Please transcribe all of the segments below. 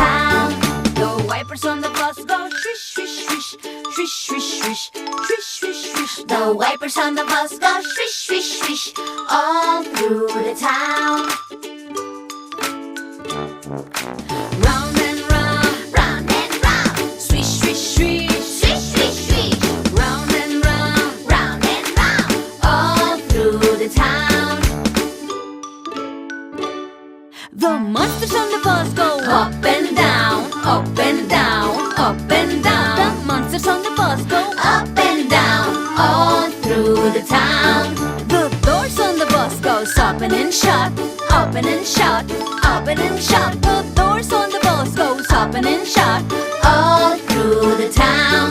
town. The wipers on the bus go swish, swish, swish, swish, swish, swish, swish, swish, swish. The wipers on the bus go swish, swish, swish, all through the town. Round and round, round and round, swish, swish, swish, swish, swish, swish. Round and round and round, all through the town. The monsters on the bus go up and down, up and down, up and down. The monsters on the bus go up and down, all through the town. The doors on the bus goes open and shut, open and shut, open and shut. The doors on the bus goes open and shut, all through the town.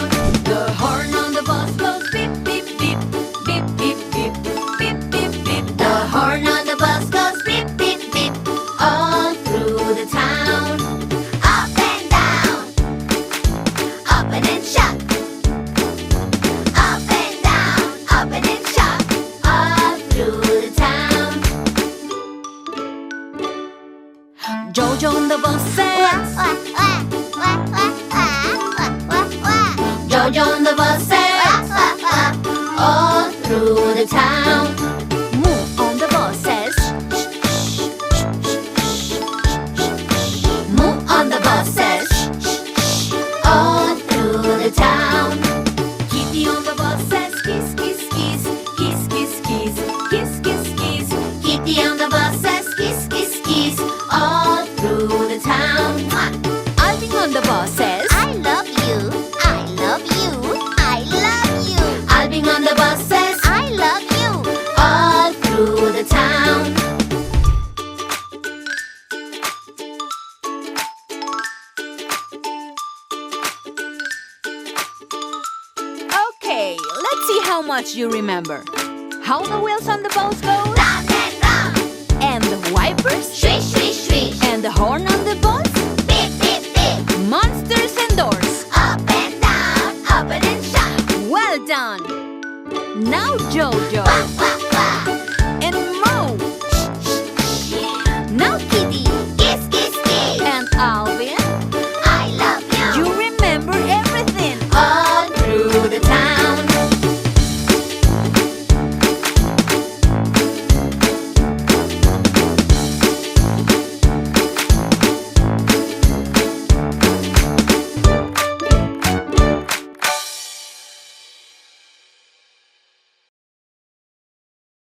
The horn on the bus goes beep, beep, beep, beep, beep, beep, beep, beep, beep. The horn on the bus goes beep, beep, beep, all through the town. Up and down, open and shut, up and down, open and shut, all through the town. Jojo on the bus says, Jojo on the bus says, all through the town. Moo on the bus says, Moo on the bus says, all through the town. Kitty on the bus says, kiss, kiss, kiss, kiss, kiss, kiss, kiss, kiss, kiss. Kitty on the bus says, kiss, kiss, kiss, all through the town. Alvin on the bus says, I love you, I love you, I love you. Alvin on the bus says, I love you, all through the town. Okay, let's see how much you remember. How the wheels on the bus go? Round and round. And the wipers? Swish, swish, swish. And the horn on the bus? Beep, beep, beep. Monsters and doors? Up and down, open and shut. Well done. Now Jojo.